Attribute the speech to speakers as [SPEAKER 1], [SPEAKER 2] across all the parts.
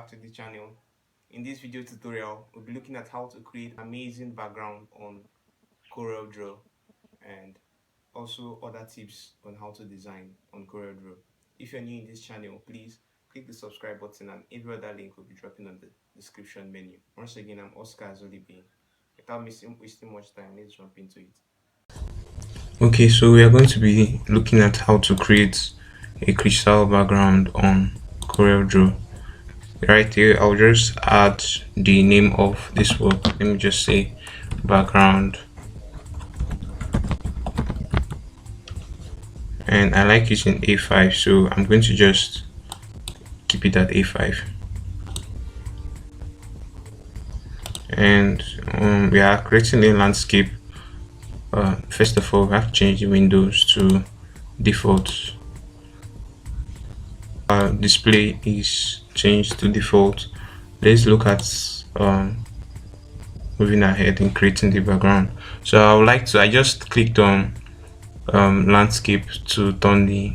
[SPEAKER 1] back to the channel. In this video tutorial, we'll be looking at how to create amazing background on Corel Draw and also other tips on how to design on Corel Draw. If you're new in this channel, please click the subscribe button and every other link will be dropping on the description menu. Once again, I'm Oscar Zolibi. Without wasting much time, let's jump into it.
[SPEAKER 2] Okay, so we are going to be looking at how to create a crystal background on Corel Draw. Right here, I'll just add the name of this work. Let me just say background, and I like using A5, so I'm going to just keep it at A5. And we are creating a landscape. First of all, we have to change the windows to default. Display is changed to default. Let's look at moving ahead and creating the background. So I just clicked on landscape to turn the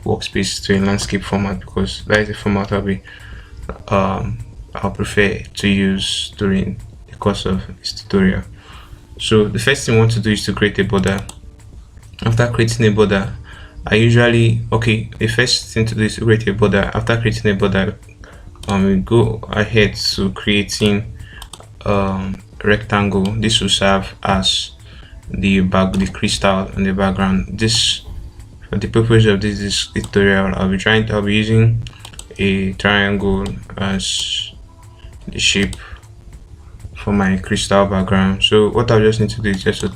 [SPEAKER 2] workspace to a landscape format, because that is the format I'll prefer to use during the course of this tutorial. So the first thing I want to do is to create a border. After creating a border, the first thing to do is to create a border. After creating a border, we go ahead to creating rectangle. This will serve as the crystal in the background. This, for the purpose of this tutorial, I'll be using a triangle as the shape for my crystal background. So what I just need to do is just to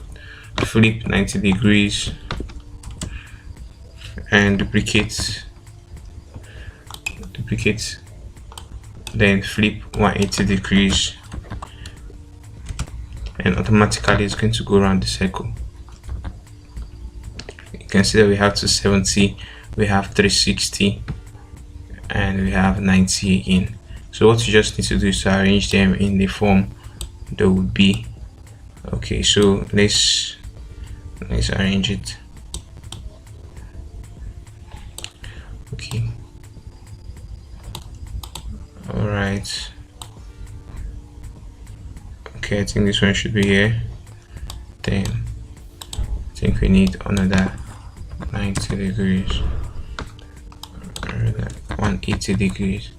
[SPEAKER 2] flip 90 degrees and duplicate, then flip 180 degrees, and automatically it's going to go around the circle. You can see that we have 270, we have 360, and we have 90 again. So what you just need to do is to arrange them in the form that would be. Okay, so let's arrange it. Okay, all right. Okay, I think this one should be here. Then I think we need another 90 degrees, 180 degrees.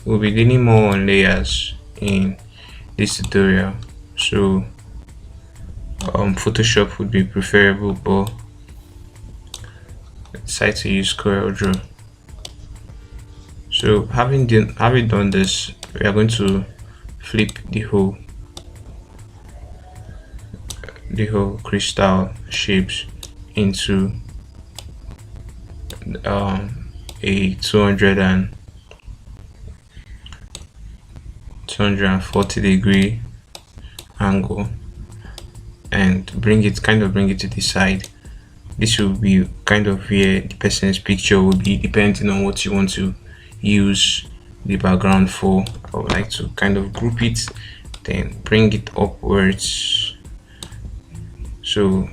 [SPEAKER 2] We'll be dealing more on layers in this tutorial, so Photoshop would be preferable, but I decided to use Corel Draw. So having done this, we are going to flip the whole crystal shapes into a 240 degree angle, and bring it to the side. This will be kind of where the person's picture will be, depending on what you want to use the background for. I would like to kind of group it, then bring it upwards, so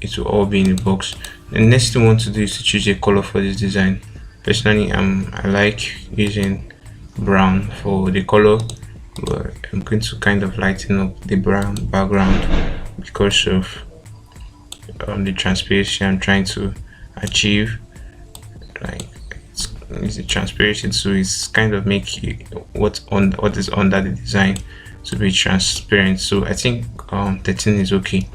[SPEAKER 2] it will all be in the box. The next thing I want to do is to choose a color for this design. Personally, I like using brown for the color, but I'm going to kind of lighten up the brown background because of the transparency I'm trying to achieve. Like it's the transparency, so it's kind of make what is under the design to be transparent. So I think 13 is okay.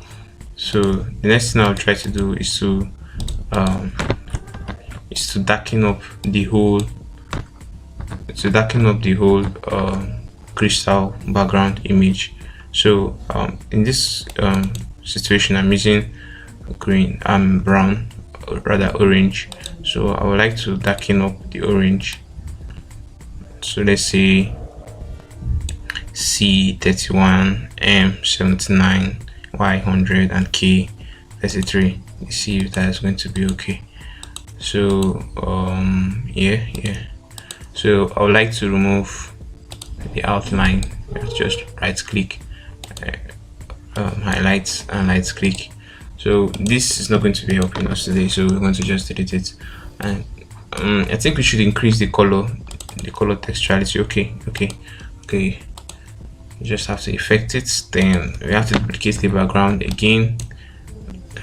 [SPEAKER 2] So the next thing I'll try to do is to darken up the whole crystal background image. So in this situation, I'm using brown, or rather orange. So I would like to darken up the orange. So let's say C31, M79, Y100, and K33. Let's see if that is going to be okay. So yeah. So I would like to remove the outline. Just right click, highlight, and right click. So this is not going to be helping us today, so we're going to just delete it. And I think we should increase the color textuality. Okay, you just have to effect it. Then we have to duplicate the background again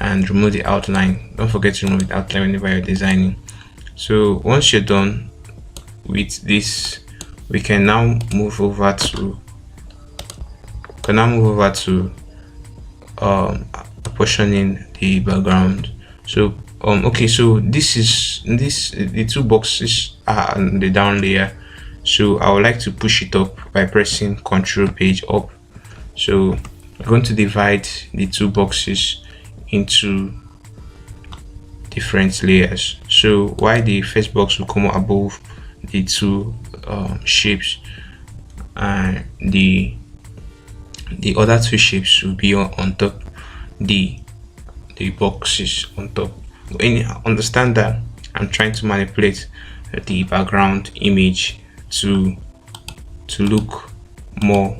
[SPEAKER 2] and remove the outline. Don't forget to remove the outline whenever you're designing. So once you're done with this, we can now move over to apportioning the background. So okay, so the two boxes are on the down layer, so I would like to push it up by pressing Ctrl page up. So I'm going to divide the two boxes into different layers. So while the first box will come above the two shapes, and the other two shapes will be on top the boxes on top. And understand that I'm trying to manipulate the background image to look more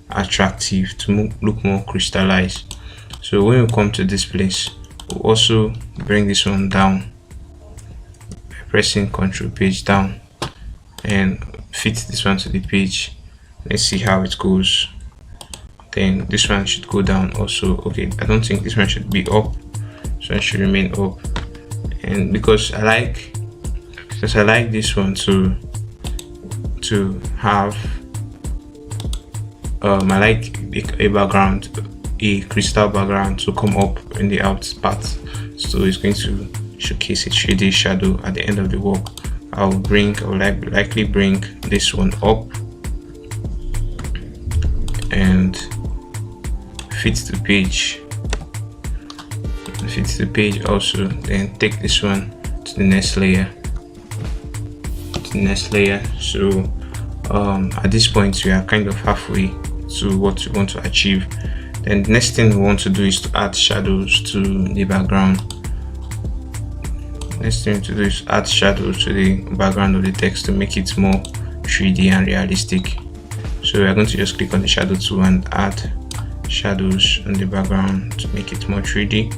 [SPEAKER 2] attractive, to look more crystallized. So when we come to this place, we'll also bring this one down by pressing Ctrl page down and fit this one to the page. Let's see how it goes. Then this one should go down also. Okay, I don't think this one should be up, so it should remain up. And because I like this one to have I like a background, a crystal background, to come up in the out part, so it's going to showcase a 3D shadow at the end of the work. I will likely bring this one up and fit the page also. Then take this one to the next layer, so at this point we are kind of halfway to what we want to achieve. Then the next thing we want to do is to add shadows to the background. Next thing to do is add shadows to the background of the text to make it more 3D and realistic. So we are going to just click on the shadow tool and add shadows on the background to make it more 3D.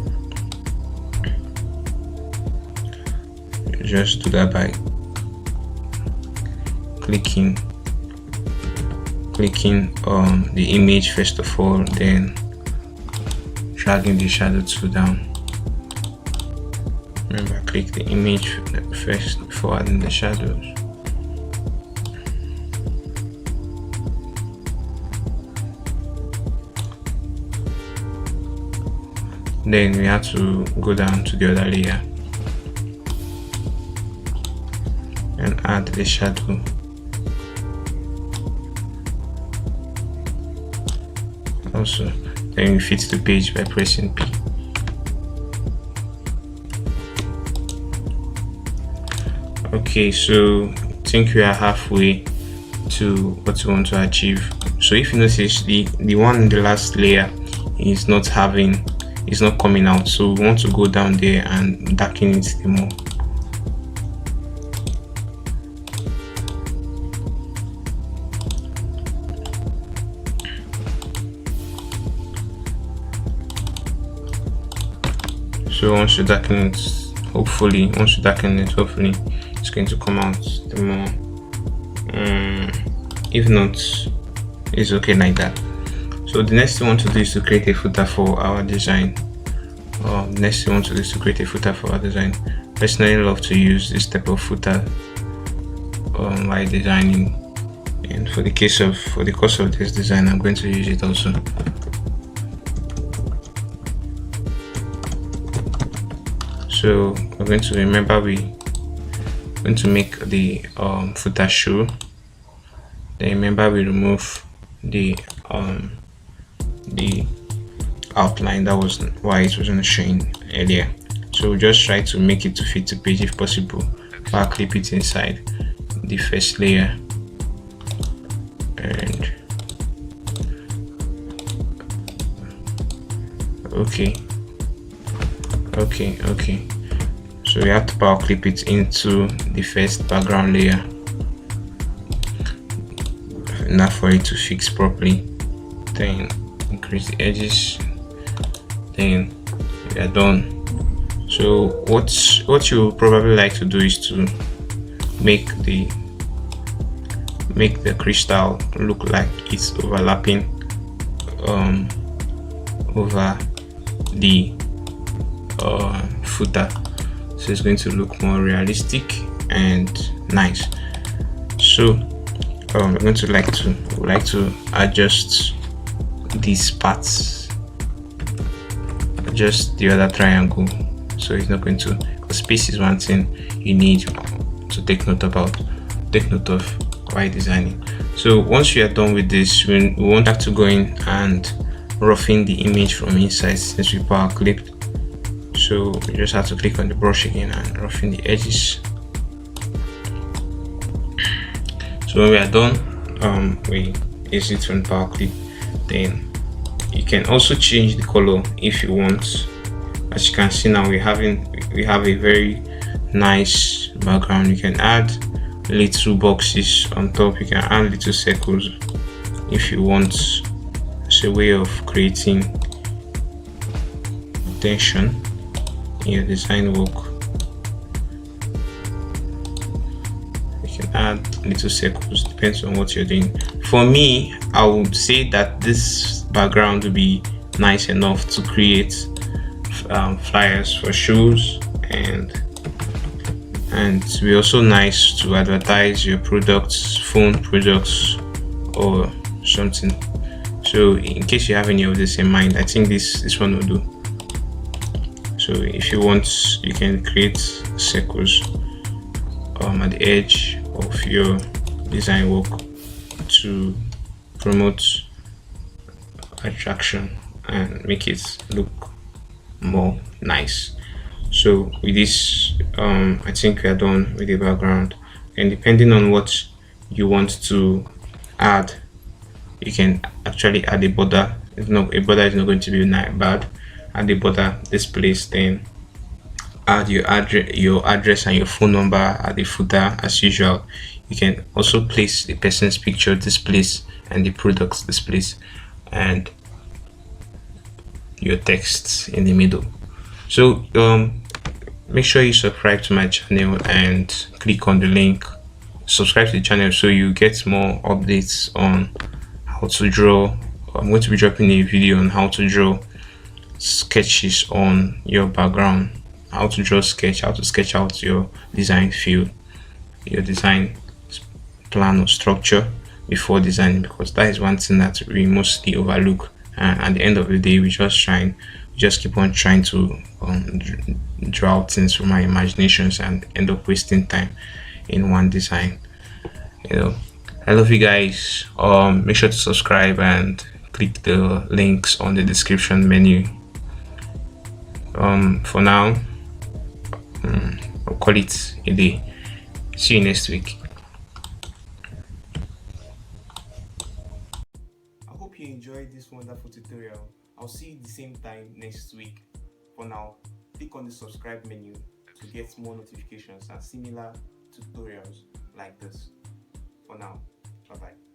[SPEAKER 2] Just do that by clicking on the image first of all, then dragging the shadow tool down. Remember, click the image first before adding the shadows. Then we have to go down to the other layer and add the shadow. Also, then we fit the page by pressing P. Okay, so I think we are halfway to what we want to achieve. So if you notice, the one in the last layer is not coming out, so we want to go down there and darken it more. So once you darken it, hopefully it's going to come out the more. If not, it's okay like that. So the next thing we want to do is to create a footer for our design. Personally, I love to use this type of footer while designing, and for the course of this design, I'm going to use it also. So we're going to make the footer show. Then remember, we remove the outline. That was why it wasn't showing earlier. So just try to make it to fit the page if possible. Back clip it inside the first layer, and okay. So we have to power clip it into the first background layer, enough for it to fix properly. Then increase the edges. Then we are done. So what you probably like to do is to make the crystal look like it's overlapping over the footer, so it's going to look more realistic and nice. So we're going to like to adjust these parts, adjust the other triangle, so it's not going to, because space is one thing you need to take note of while designing. So once you are done with this, we won't have to go in and roughing the image from inside since we power clipped. So you just have to click on the brush again and roughing the edges. So when we are done, we exit from power clip. Then you can also change the color if you want. As you can see now, we have a very nice background. You can add little boxes on top, you can add little circles if you want. It's a way of creating tension in your design work. You can add little circles, depends on what you're doing. For me, I would say that this background will be nice enough to create flyers for shows, and to be also nice to advertise your products, phone products or something. So in case you have any of this in mind, I think this one will do. So if you want, you can create circles at the edge of your design work to promote attraction and make it look more nice. So with this, I think we are done with the background, and depending on what you want to add, you can actually add a border. A border is not going to be bad. Add a border this place, then add your address and your phone number at the footer as usual. You can also place the person's picture this place and the products this place, and your text in the middle. So make sure you subscribe to my channel and click on the link. Subscribe to the channel so you get more updates on how to draw. I'm going to be dropping a video on how to draw sketches on your background, how to draw sketch, how to sketch out your design field, your design plan or structure before designing, because that is one thing that we mostly overlook. And at the end of the day, we just keep on trying to draw things from our imaginations and end up wasting time in one design. I love you guys. Make sure to subscribe and click the links on the description menu. For now, I'll call it a day. See you next week.
[SPEAKER 1] I hope you enjoyed this wonderful tutorial. I'll see you the same time next week. For now, click on the subscribe menu to get more notifications and similar tutorials like this. For now, bye bye.